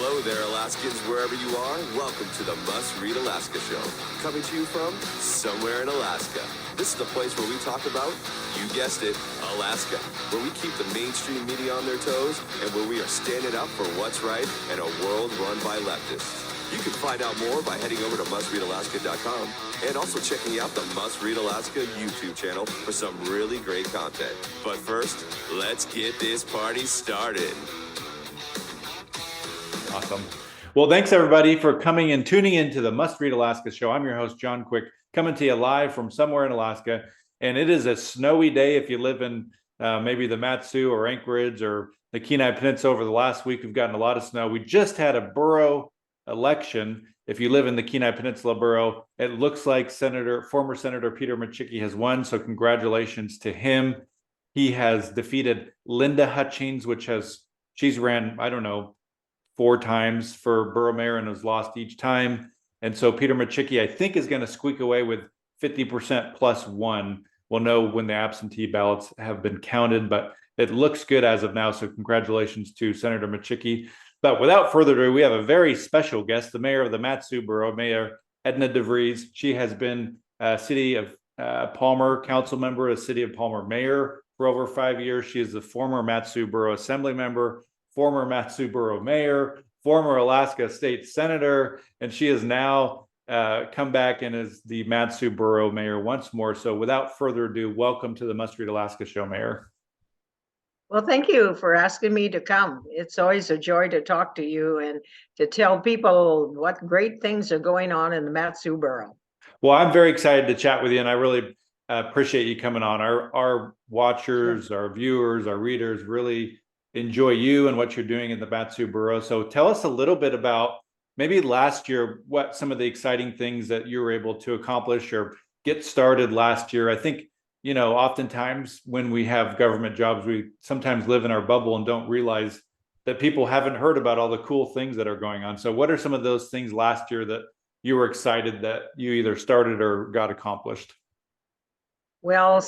Hello there, Alaskans, wherever you are. Welcome to the Must Read Alaska Show. Coming to you from somewhere in Alaska. This is the place where we talk about, you guessed it, Alaska. Where we keep the mainstream media on their toes and where we are standing up for what's right in a world run by leftists. You can find out more by heading over to mustreadalaska.com and also checking out the Must Read Alaska YouTube channel for some really great content. But first, let's get this party started. Awesome. Well, thanks everybody for coming and tuning into the Must Read Alaska show. I'm your host, John Quick, coming to you live from somewhere in Alaska. And it is a snowy day if you live in maybe the Mat-Su or Anchorage or the Kenai Peninsula. Over the last week, we've gotten a lot of snow. We just had a borough election. If you live in the Kenai Peninsula borough, it looks like former Senator Peter Micciche has won. So congratulations to him. He has defeated Linda Hutchings, she's ran, I don't know, 4 times for borough mayor and has lost each time. And so Peter Micciche, I think, is going to squeak away with 50% plus 1. We'll know when the absentee ballots have been counted, but it looks good as of now. So congratulations to Senator Micciche. But without further ado, we have a very special guest, the mayor of the Mat-Su borough, Mayor Edna DeVries. She has been City of Palmer council member, a City of Palmer mayor for over 5 years. She is the former Mat-Su borough assembly member, former Mat-Su borough mayor, former Alaska state senator, and she has now come back and is the Mat-Su borough mayor once more. So without further ado, welcome to the Must Read Alaska show, Mayor. Well, thank you for asking me to come. It's always a joy to talk to you and to tell people what great things are going on in the Mat-Su borough. Well, I'm very excited to chat with you, and I really appreciate you coming on. Our watchers, our viewers, our readers really enjoy you and what you're doing in the Mat-Su borough. So tell us a little bit about maybe last year, what some of the exciting things that you were able to accomplish or get started last year. I think, oftentimes when we have government jobs, we sometimes live in our bubble and don't realize that people haven't heard about all the cool things that are going on. So what are some of those things last year that you were excited that you either started or got accomplished? Well,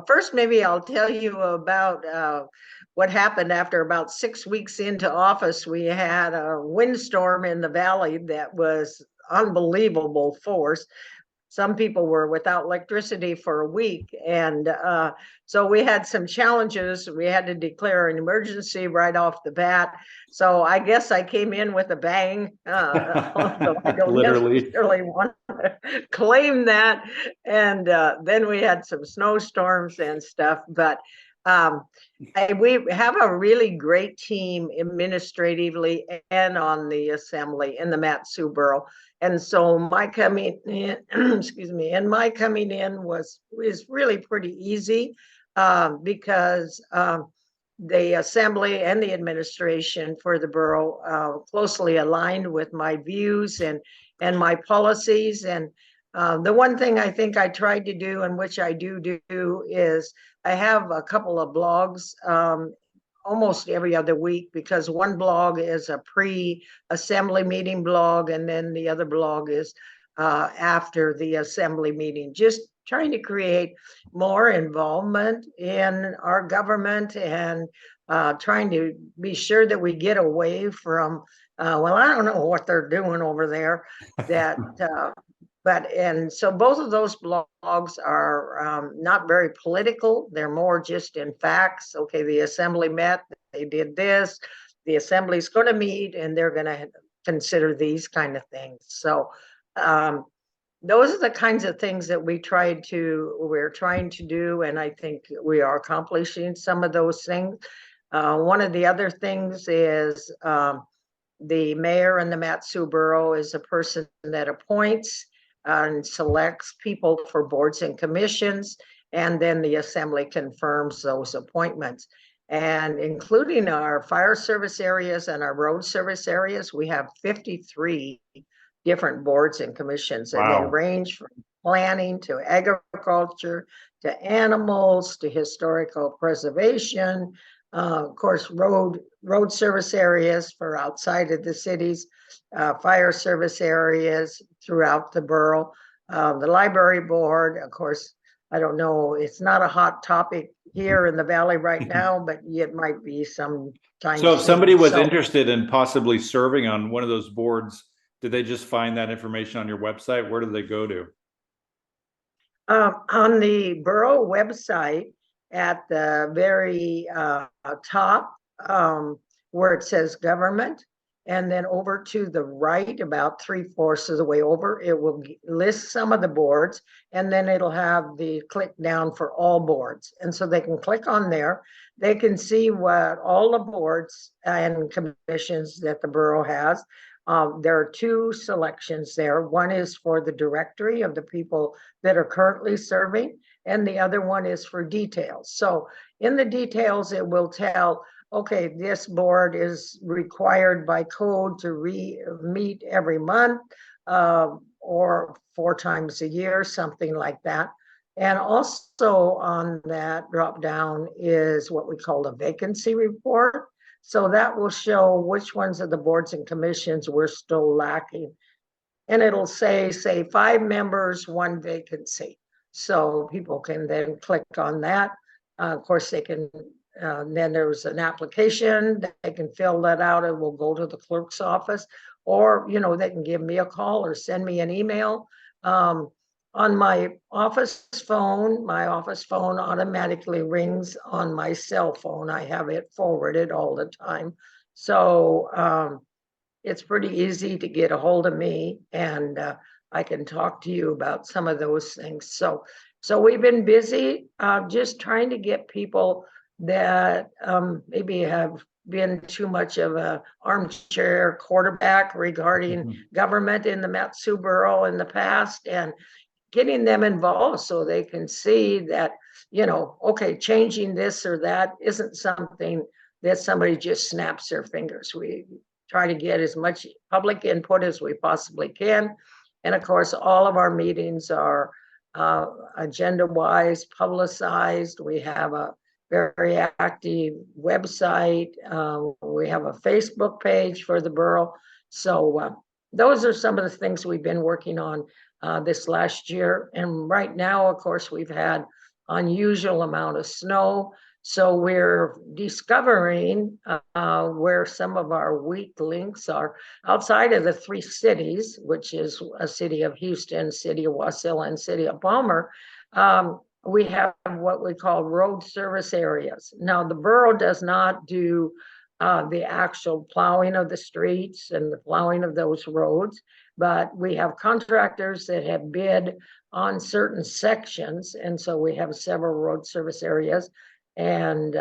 first, maybe I'll tell you about what happened after about 6 weeks into office. We had a windstorm in the valley that was unbelievable force. Some people were without electricity for a week. And so we had some challenges. We had to declare an emergency right off the bat. So I guess I came in with a bang. I don't necessarily want to claim that. And then we had some snowstorms and stuff. But we have a really great team administratively and on the assembly in the Mat-Su borough. And so my coming in, is really pretty easy because the assembly and the administration for the borough closely aligned with my views and my policies. And the one thing I think I tried to do, and which I do is I have a couple of blogs almost every other week, because one blog is a pre-assembly meeting blog, and then the other blog is after the assembly meeting, just trying to create more involvement in our government and trying to be sure that we get away from, well, I don't know what they're doing over there, that and so both of those blogs are not very political. They're more just in facts. Okay, the assembly met, they did this, the assembly's going to meet, and they're going to consider these kind of things. So those are the kinds of things that we're trying to do, and I think we are accomplishing some of those things. One of the other things is the mayor in the Mat-Su borough is a person that appoints and selects people for boards and commissions, and then the assembly confirms those appointments. And including our fire service areas and our road service areas, we have 53 different boards and commissions. Wow. And they range from planning to agriculture to animals to historical preservation, of course, road service areas for outside of the cities, fire service areas throughout the borough, the library board. Of course, I don't know, it's not a hot topic here in the valley right now, but it might be sometime So if soon. somebody was So, interested in possibly serving on one of those boards, did they just find that information on your website? Where do they go to? on the borough website, at the very top, where it says government, and then over to the right, about 3/4 of the way over, it will list some of the boards, and then it'll have the click down for all boards. And so they can click on there. They can see what all the boards and commissions that the borough has. There are two selections there. One is for the directory of the people that are currently serving, and the other one is for details. So in the details, it will tell, okay, this board is required by code to meet every month, or 4 times a year, something like that. And also on that drop down is what we call a vacancy report. So that will show which ones of the boards and commissions we're still lacking. And it'll say 5 members, 1 vacancy. So people can then click on that. Of course, they can, then there's an application, they can fill that out. It will go to the clerk's office, or, they can give me a call or send me an email. On my office phone automatically rings on my cell phone. I have it forwarded all the time. So, it's pretty easy to get a hold of me, and I can talk to you about some of those things. So we've been busy just trying to get people that maybe have been too much of a armchair quarterback regarding government in the Matsu Borough in the past, and getting them involved so they can see that, okay, changing this or that isn't something that somebody just snaps their fingers. We try to get as much public input as we possibly can. And of course, all of our meetings are agenda-wise, publicized. We have a very active website. We have a Facebook page for the borough. So those are some of the things we've been working on this last year. And right now, of course, we've had unusual amount of snow. So we're discovering where some of our weak links are outside of the 3 cities, which is a city of Houston, city of Wasilla, and city of Palmer. We have what we call road service areas. Now, the borough does not do the actual plowing of the streets and the plowing of those roads, but we have contractors that have bid on certain sections. And so we have several road service areas. And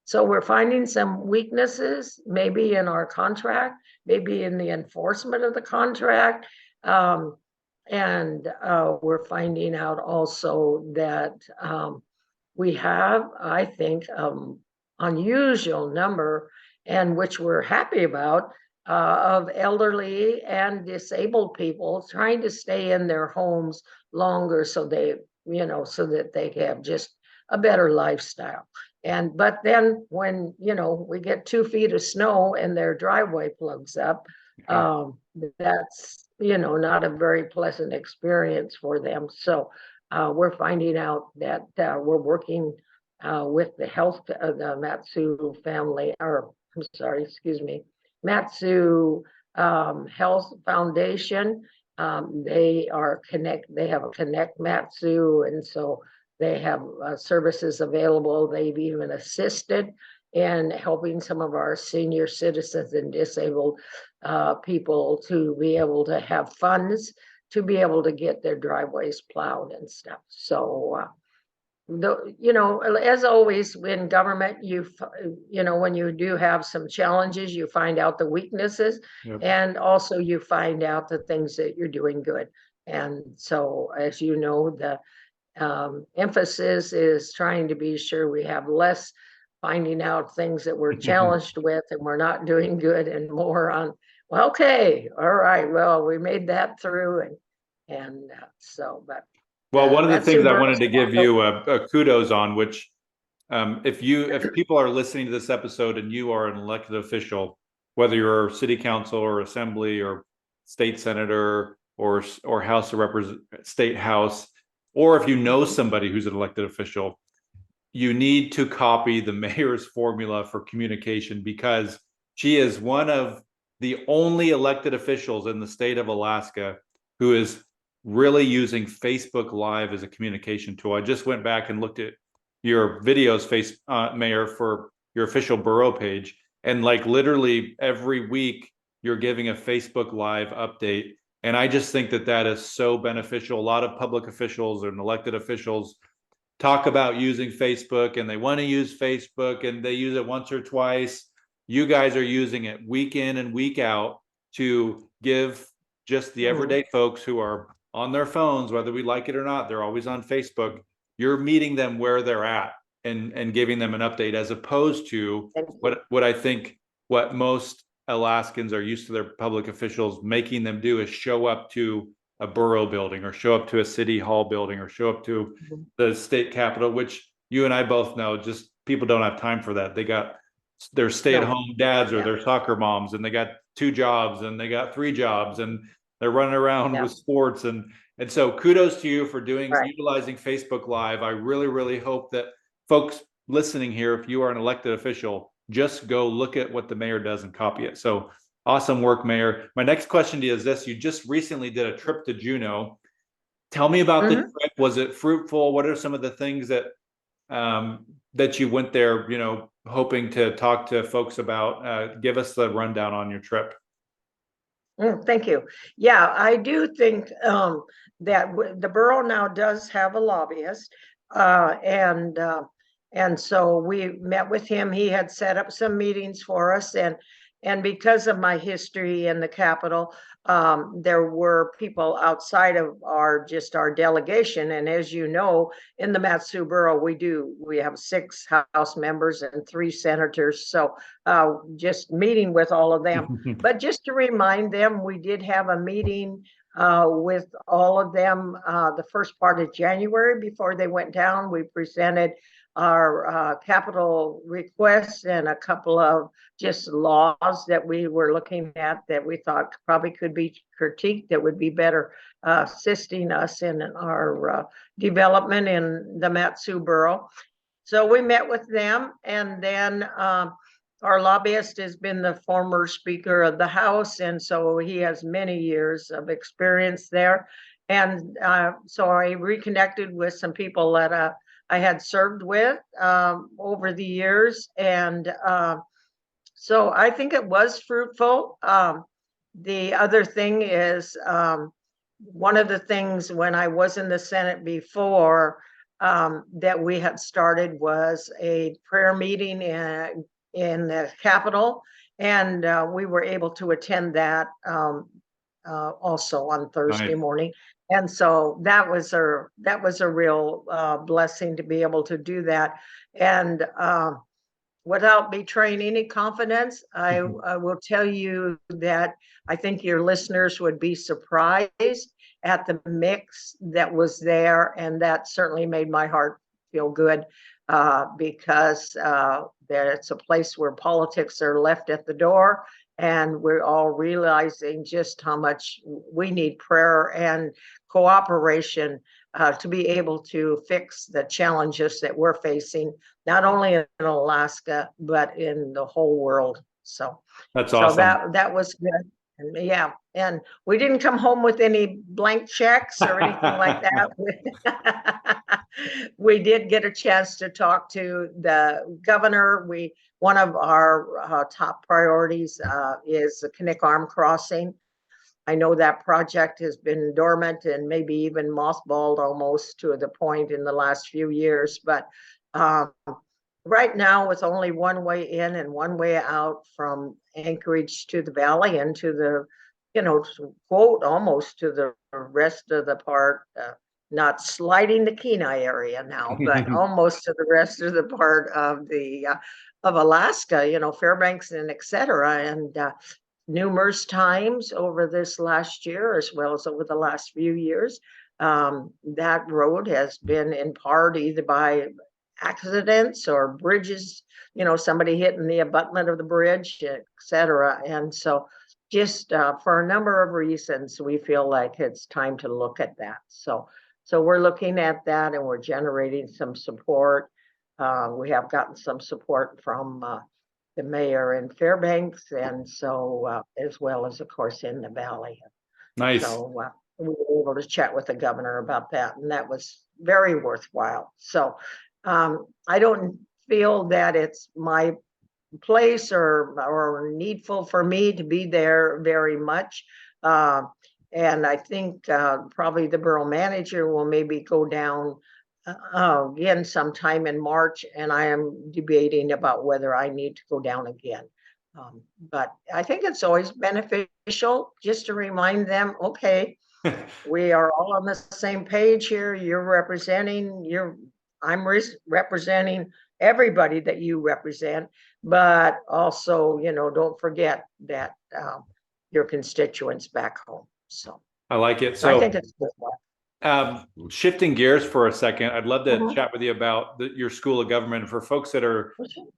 so we're finding some weaknesses, maybe in our contract, maybe in the enforcement of the contract. And we're finding out also that we have, I think, unusual number, and which we're happy about, of elderly and disabled people trying to stay in their homes longer, so they, so that they have just a better lifestyle. But then when, we get 2 feet of snow and their driveway plugs up, that's, not a very pleasant experience for them. So we're finding out that we're working with the health of the Matsu family, or I'm sorry, excuse me, Matsu Health Foundation. They have a Connect Matsu, and so they have services available. They've even assisted in helping some of our senior citizens and disabled people to be able to have funds to be able to get their driveways plowed and stuff. So, as always in government, when you do have some challenges, you find out the weaknesses. Yep. And also you find out the things that you're doing good. And so, as you know, the emphasis is trying to be sure we have less finding out things that we're challenged with and we're not doing good, and more on, well, okay, all right, well, we made that through, and so, but. Well, one of the things I wanted to give you a kudos on, which if people are listening to this episode and you are an elected official, whether you're city council or assembly or state senator or House of Representatives, state house, or if you know somebody who's an elected official, you need to copy the mayor's formula for communication, because she is one of the only elected officials in the state of Alaska who is really using Facebook Live as a communication tool. I just went back and looked at your videos, Mayor, for your official borough page, and like literally every week you're giving a Facebook Live update. And I just think that that is so beneficial. A lot of public officials and elected officials talk about using Facebook, and they want to use Facebook and they use it once or twice. You guys are using it week in and week out to give just the everyday folks who are on their phones, whether we like it or not, they're always on Facebook. You're meeting them where they're at and giving them an update, as opposed to what I think what most Alaskans are used to their public officials making them do is show up to a borough building or show up to a city hall building or show up to the state capitol, which you and I both know just people don't have time for that. They got their stay-at-home dads or their soccer moms, and they got 2 jobs and they got 3 jobs, and they're running around with sports. And so kudos to you for utilizing Facebook Live. I really, really hope that folks listening here, if you are an elected official, just go look at what the mayor does and copy it. So awesome work, Mayor. My next question to you is this: you just recently did a trip to Juneau. Tell me about the trip. Was it fruitful? What are some of the things that that you went there, hoping to talk to folks about? Give us the rundown on your trip. Thank you. Yeah, I do think that the borough now does have a lobbyist, and so we met with him. He had set up some meetings for us, and because of my history in the Capitol, there were people outside of our delegation. And as you know, in the Mat-Su borough, we have 6 House members and 3 senators. So just meeting with all of them. But just to remind them, we did have a meeting with all of them the first part of January before they went down. We presented our capital requests and a couple of just laws that we were looking at that we thought probably could be critiqued, that would be better assisting us in our development in the Mat-Su borough. So we met with them, and then our lobbyist has been the former Speaker of the House, and so he has many years of experience there. And so I reconnected with some people that I had served with over the years. And so I think it was fruitful. The other thing is, one of the things when I was in the Senate before that we had started was a prayer meeting in the Capitol. And we were able to attend that also on Thursday morning. And so that was a real blessing to be able to do that. And without betraying any confidence, I will tell you that I think your listeners would be surprised at the mix that was there. And that certainly made my heart feel good because it's a place where politics are left at the door. And we're all realizing just how much we need prayer and cooperation to be able to fix the challenges that we're facing, not only in Alaska, but in the whole world. So that's awesome. So that was good. And yeah, and we didn't come home with any blank checks or anything like that. We did get a chance to talk to the governor. One of our top priorities is the Kinnick Arm Crossing. I know that project has been dormant and maybe even mothballed almost to the point in the last few years. But right now, with only one way in and one way out from Anchorage to the valley and to the, quote, almost to the rest of the part, not sliding the Kenai area now, but almost to the rest of the part of of Alaska, Fairbanks and et cetera. And numerous times over this last year, as well as over the last few years, that road has been in part either by accidents or bridges, somebody hitting the abutment of the bridge, et cetera. And so just for a number of reasons, we feel like it's time to look at that. So we're looking at that, and we're generating some support. We have gotten some support from the mayor in Fairbanks, and so as well as, of course, in the valley. Nice. So we were able to chat with the governor about that, and that was very worthwhile. So I don't feel that it's my place or needful for me to be there very much. And I think probably the borough manager will maybe go down again sometime in March, and I am debating about whether I need to go down again. But I think it's always beneficial just to remind them, okay, we are all on the same page here. I'm representing everybody that you represent, but also, don't forget that your constituents back home. So I like it. I So think it's good. shifting gears for a second, I'd love to Mhm. chat with you about your school of government. For folks that are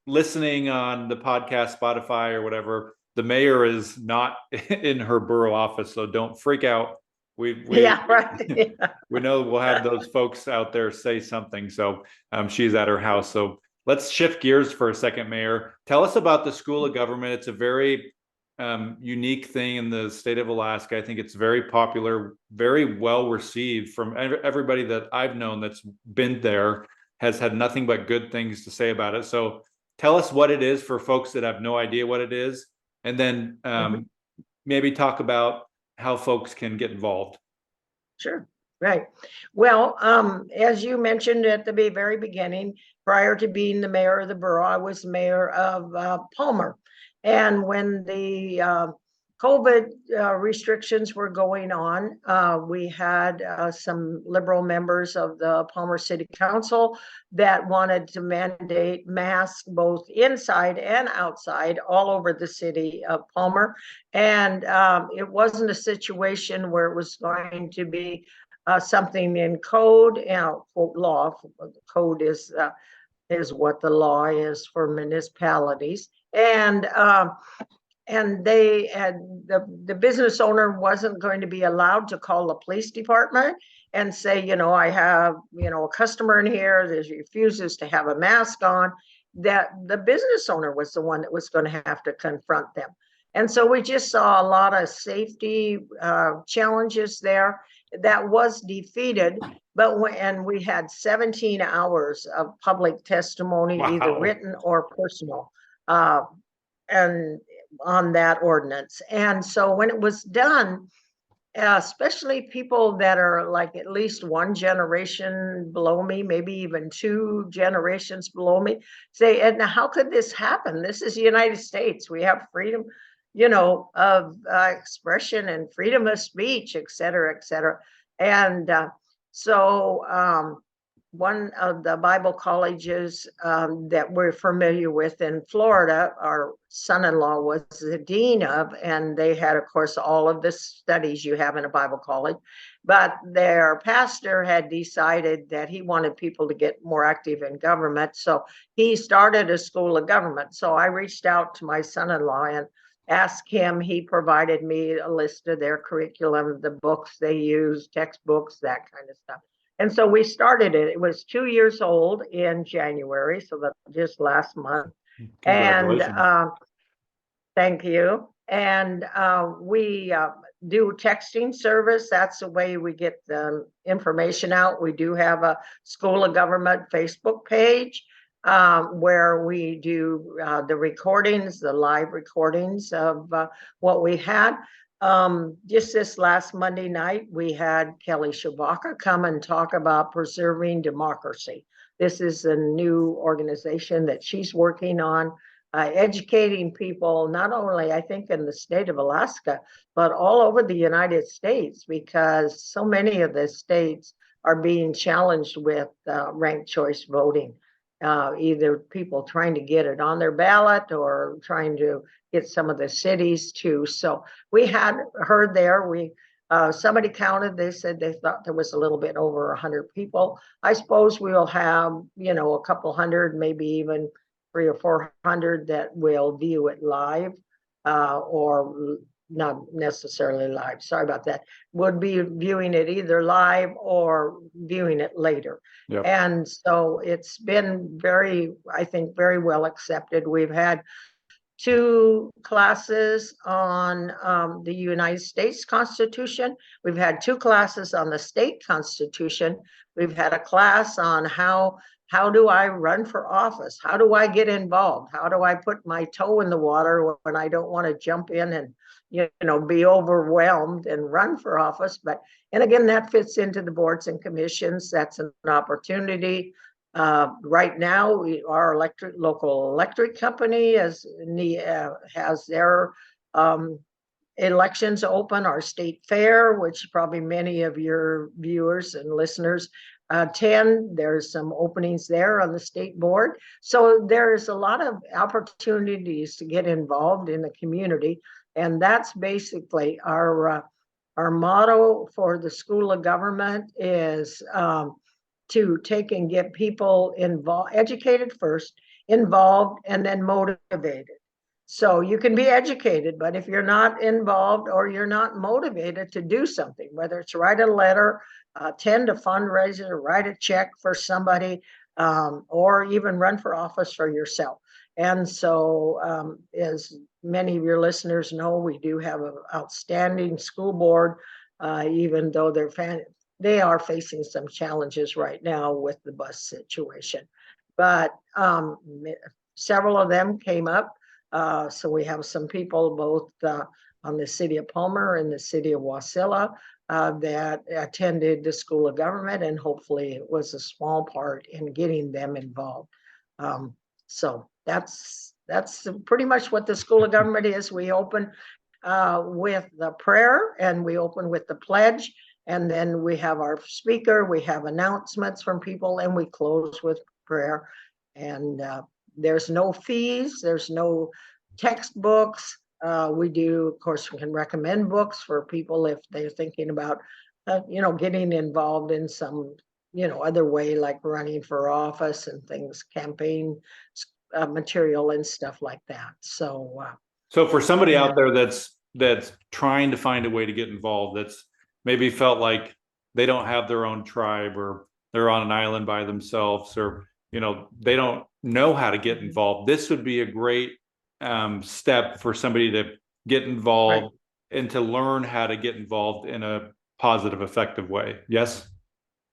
listening on the podcast, Spotify, or whatever, the mayor is not in her borough office, so don't freak out. We Yeah, right. Yeah. we know we'll have those folks out there say something. So she's at her house. So let's shift gears for a second, Mayor. Tell us about the School of Government. It's a very unique thing in the state of Alaska. I think it's very popular, very well received from everybody that I've known that's been there, has had nothing but good things to say about it. So tell us what it is for folks that have no idea what it is, and then maybe talk about how folks can get involved. Sure. Right. Well, as you mentioned at the very beginning, prior to being the mayor of the borough, I was mayor of Palmer. And when the COVID restrictions were going on, we had some liberal members of the Palmer City Council that wanted to mandate masks both inside and outside all over the city of Palmer. And it wasn't a situation where it was going to be something in code, law. Code is what the law is for municipalities, and they had the business owner wasn't going to be allowed to call the police department and say, I have, a customer in here that refuses to have a mask on. That the business owner was the one that was going to have to confront them. And so we just saw a lot of safety challenges there. That was defeated, and we had 17 hours of public testimony, either Wow. written or personal, and on that ordinance. And so when it was done, especially people that are like at least one generation below me, maybe even two generations below me, say, Edna, how could this happen? This is the United States. We have freedom, of expression and freedom of speech, et cetera, et cetera. And so one of the Bible colleges that we're familiar with in Florida, our son-in-law was the dean of, and they had, of course, all of the studies you have in a Bible college. But their pastor had decided that he wanted people to get more active in government. So he started a school of government. So I reached out to my son-in-law and asked him. He provided me a list of their curriculum, the books they use, textbooks, that kind of stuff. And so we started it. It was 2 years old in January, so that just last month. And thank you. And we do texting service. That's the way we get the information out. We do have a School of Government Facebook page where we do the recordings, the live recordings of what we had. Just this last Monday night, we had Kelly Shabaka come and talk about preserving democracy. This is a new organization that she's working on, educating people, not only, I think, in the state of Alaska, but all over the United States, because so many of the states are being challenged with ranked choice voting. Either people trying to get it on their ballot or trying to get some of the cities too. So we had heard there, somebody counted, they said they thought there was a little bit over 100 people. I suppose we'll have, a couple hundred, maybe even 300 or 400 that will view it live or not necessarily live, sorry about that, would be viewing it either live or viewing it later. Yep. And so it's been very, I think, very well accepted. We've had 2 classes on the United States Constitution. We've had 2 classes on the state constitution. We've had a class on how do I run for office? How do I get involved? How do I put my toe in the water when I don't want to jump in and be overwhelmed and run for office? But and again, that fits into the boards and commissions. That's an opportunity. Right now, our local electric company has their elections open. Our state fair, which probably many of your viewers and listeners attend, there's some openings there on the state board. So there's a lot of opportunities to get involved in the community, and that's basically our motto for the School of Government is to take and get people involved, educated first, involved, and then motivated. So you can be educated, but if you're not involved or you're not motivated to do something, whether it's write a letter, attend a fundraiser, write a check for somebody, or even run for office for yourself. And so, as many of your listeners know, we do have an outstanding school board, even though they are facing some challenges right now with the bus situation. But several of them came up. So we have some people both on the city of Palmer and the city of Wasilla that attended the School of Government, and hopefully it was a small part in getting them involved. So that's pretty much what the School of Government is. We open with the prayer, and we open with the pledge, and then we have our speaker, we have announcements from people, and we close with prayer. And there's no fees, there's no textbooks. We do, of course, we can recommend books for people if they're thinking about, getting involved in some, other way, like running for office and things, campaign material and stuff like that. So, so for somebody out there that's trying to find a way to get involved, that's maybe felt like they don't have their own tribe, or they're on an island by themselves, or they don't know how to get involved, this would be a great step for somebody to get involved, right, and to learn how to get involved in a positive, effective way. Yes.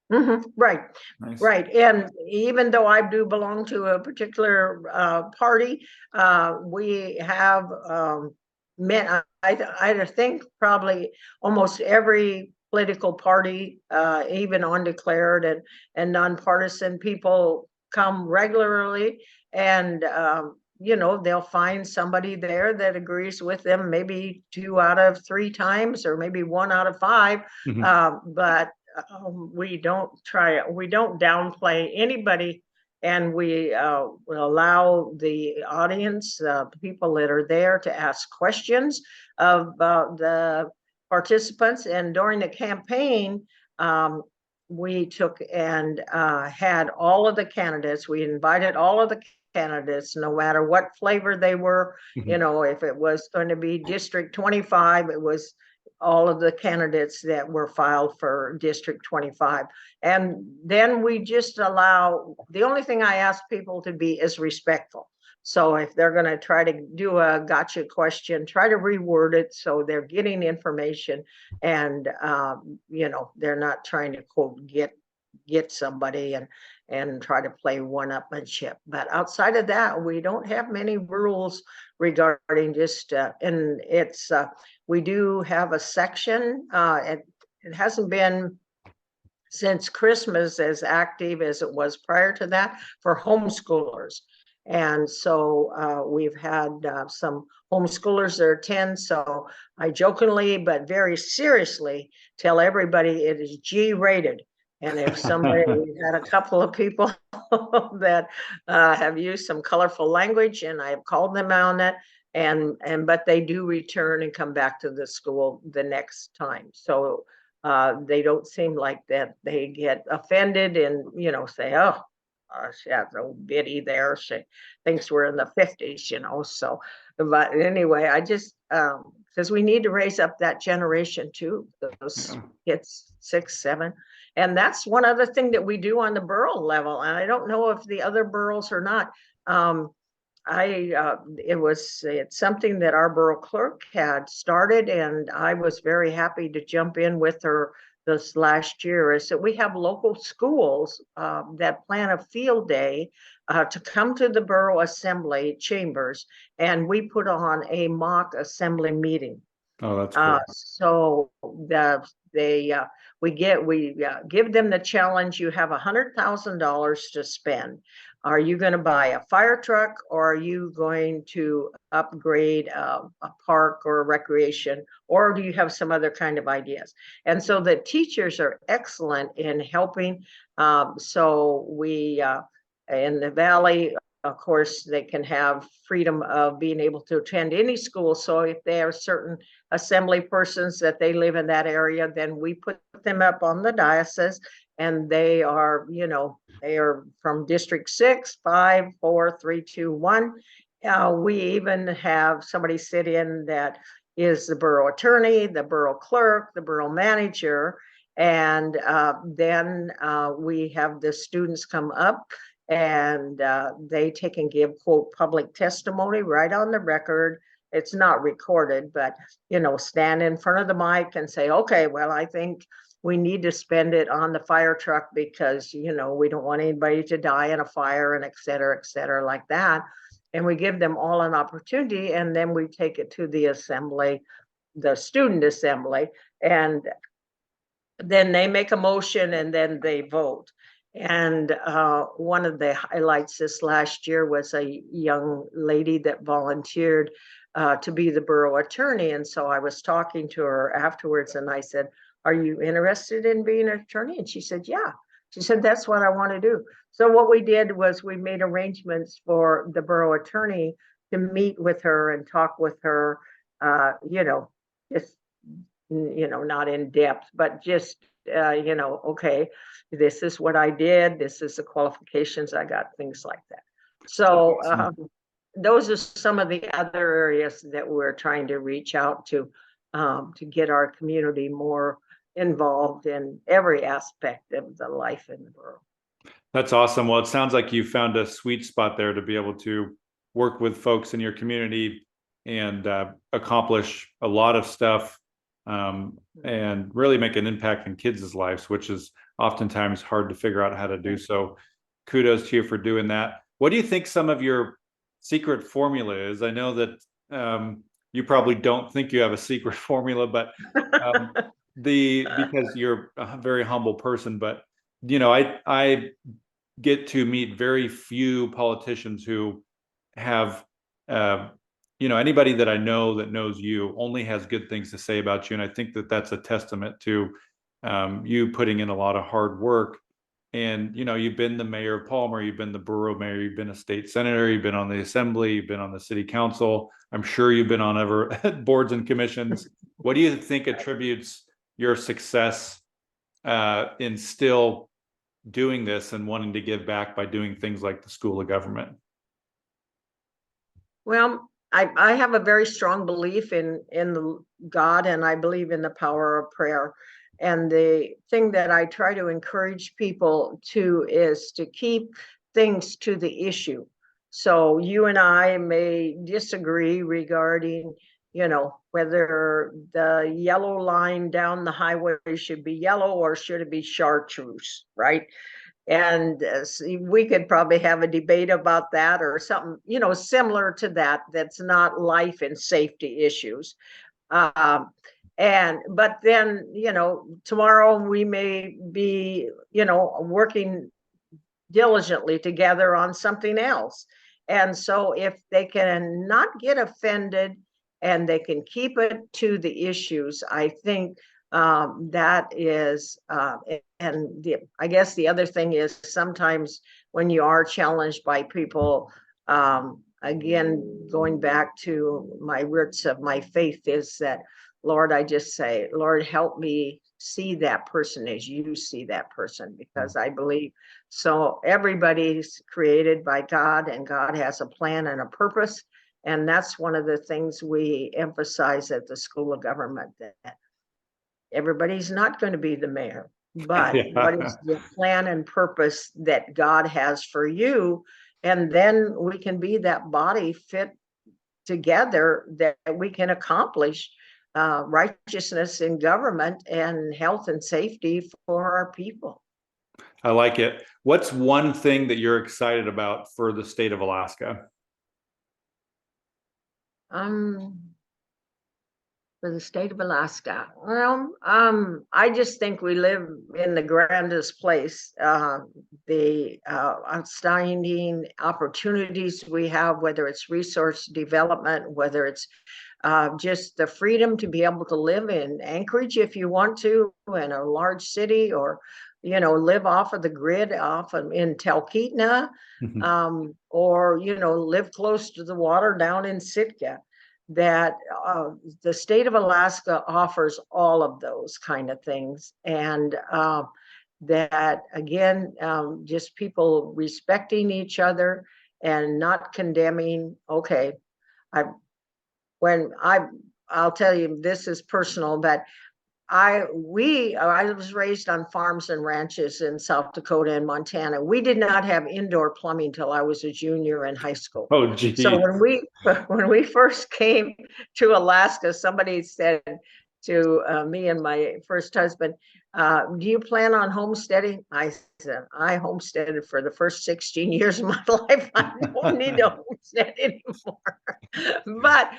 Right. Nice. Right. And even though I do belong to a particular party, we have met, I think probably almost every political party, even undeclared and nonpartisan, people come regularly, and they'll find somebody there that agrees with them maybe 2 out of 3 times, or maybe 1 out of 5. But we don't downplay anybody, and we will allow the audience, the people that are there, to ask questions of the participants. And during the campaign, we took and had all of the candidates, we invited all of the candidates, no matter what flavor they were. If it was going to be District 25, it was all of the candidates that were filed for District 25. And then we just allow, the only thing I ask people to be is respectful. So if they're going to try to do a gotcha question, try to reword it so they're getting information, and they're not trying to quote get somebody and try to play one-upmanship. But outside of that, we don't have many rules regarding just and it's we do have a section. It hasn't been since Christmas as active as it was prior to that for homeschoolers. And so we've had some homeschoolers that attend. So I jokingly but very seriously tell everybody it is G-rated. And if somebody, we've had a couple of people that have used some colorful language, and I've called them on it, but they do return and come back to the school the next time. So they don't seem like that they get offended and say, oh, she has a bitty there, she thinks we're in the 50s, so But anyway, I just, because we need to raise up that generation too, those Yeah. kids 6, 7. And that's one other thing that we do on the borough level. And I don't know if the other boroughs or not. It's something that our borough clerk had started, and I was very happy to jump in with her this last year. Is that we have local schools that plan a field day to come to the borough assembly chambers, and we put on a mock assembly meeting. Oh, that's cool. So we give them the challenge. You have $100,000 to spend. Are you going to buy a fire truck, or are you going to upgrade a park or a recreation, or do you have some other kind of ideas? And so the teachers are excellent in helping. So we in the Valley, of course, they can have freedom of being able to attend any school. So if they are certain assembly persons that they live in that area, then we put them up on the diocese, and they are, they are from District 6, 5, 4, 3, 2, 1. We even have somebody sit in that is the borough attorney, the borough clerk, the borough manager, and then we have the students come up, and they take and give, quote, public testimony right on the record. It's not recorded, but, stand in front of the mic and say, okay, well, I think we need to spend it on the fire truck because, we don't want anybody to die in a fire, and et cetera, like that. And we give them all an opportunity, and then we take it to the assembly, the student assembly, and then they make a motion, and then they vote. And one of the highlights this last year was a young lady that volunteered to be the borough attorney. And so I was talking to her afterwards, and I said, are you interested in being an attorney? And she said, yeah. She said, that's what I want to do. So what we did was we made arrangements for the borough attorney to meet with her and talk with her, just, not in depth, but just, okay, this is what I did. This is the qualifications I got, things like that. So those are some of the other areas that we're trying to reach out to get our community more involved in every aspect of the life in the borough. That's awesome. Well, it sounds like you found a sweet spot there to be able to work with folks in your community and accomplish a lot of stuff and really make an impact in kids' lives, which is oftentimes hard to figure out how to do. So kudos to you for doing that. What do you think some of your secret formula is? I know that you probably don't think you have a secret formula, but because you're a very humble person, but I get to meet very few politicians who have anybody that I know that knows you only has good things to say about you. And I think that that's a testament to you putting in a lot of hard work. And, you've been the mayor of Palmer, you've been the borough mayor, you've been a state senator, you've been on the assembly, you've been on the city council. I'm sure you've been on other boards and commissions. What do you think attributes your success in still doing this and wanting to give back by doing things like the School of Government? Well, I have a very strong belief in the God, and I believe in the power of prayer. And the thing that I try to encourage people to is to keep things to the issue. So you and I may disagree regarding, whether the yellow line down the highway should be yellow or should it be chartreuse, right? And we could probably have a debate about that or something, similar to that, that's not life and safety issues. But then, tomorrow we may be, working diligently together on something else. And so if they can not get offended and they can keep it to the issues, I think that is, I guess the other thing is sometimes when you are challenged by people, again, going back to my roots of my faith is that, Lord, I just say, Lord, help me see that person as you see that person, because I believe so everybody's created by God, and God has a plan and a purpose. And that's one of the things we emphasize at the School of Government, that everybody's not going to be the mayor, but what is the plan and purpose that God has for you? And then we can be that body fit together that we can accomplish righteousness in government and health and safety for our people. I like it. What's one thing that you're excited about for the state of Alaska? For the state of Alaska, well, I just think we live in the grandest place. The outstanding opportunities we have, whether it's resource development, whether it's just the freedom to be able to live in Anchorage if you want to, in a large city, or live off of the grid, in Talkeetna, or live close to the water down in Sitka. That the state of Alaska offers all of those kind of things, and that again, just people respecting each other and not condemning. Okay, I'll tell you, this is personal, but I was raised on farms and ranches in South Dakota and Montana. We did not have indoor plumbing till I was a junior in high school. Oh, geez. So when we first came to Alaska, somebody said to me and my first husband, do you plan on homesteading? I said, I homesteaded for the first 16 years of my life. I don't need to homestead anymore. But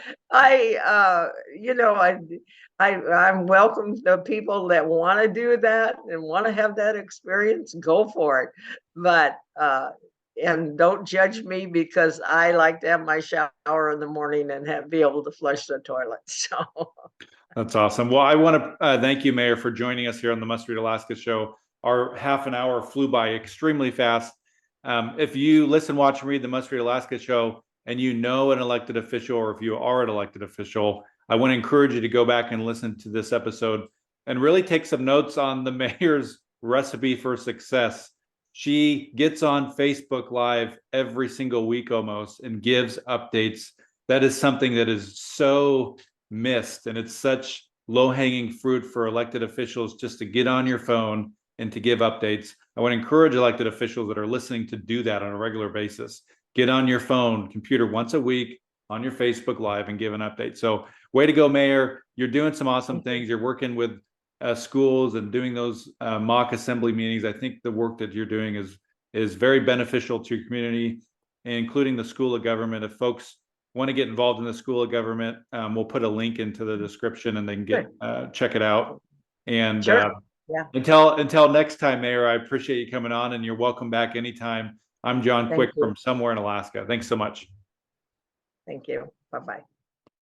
I'm welcome to people that want to do that and want to have that experience. Go for it. But and don't judge me, because I like to have my shower in the morning and be able to flush the toilet. So that's awesome. Well, I want to thank you, Mayor, for joining us here on the Must Read Alaska show. Our half an hour flew by extremely fast. If you listen, watch, and read the Must Read Alaska show, and you know an elected official, or if you are an elected official, I want to encourage you to go back and listen to this episode and really take some notes on the mayor's recipe for success. She gets on Facebook Live every single week almost and gives updates. That is something that is so missed, and it's such low-hanging fruit for elected officials just to get on your phone and to give updates. I want to encourage elected officials that are listening to do that on a regular basis. Get on your phone, computer once a week on your Facebook Live and give an update. So way to go, Mayor. You're doing some awesome things. You're working with schools and doing those mock assembly meetings. I think the work that you're doing is very beneficial to your community, including the School of Government. If folks want to get involved in the School of Government, we'll put a link into the description and they can check it out. And sure. Until next time, Mayor, I appreciate you coming on, and you're welcome back anytime. I'm John Quick from somewhere in Alaska. Thanks so much. Thank you. Bye-bye.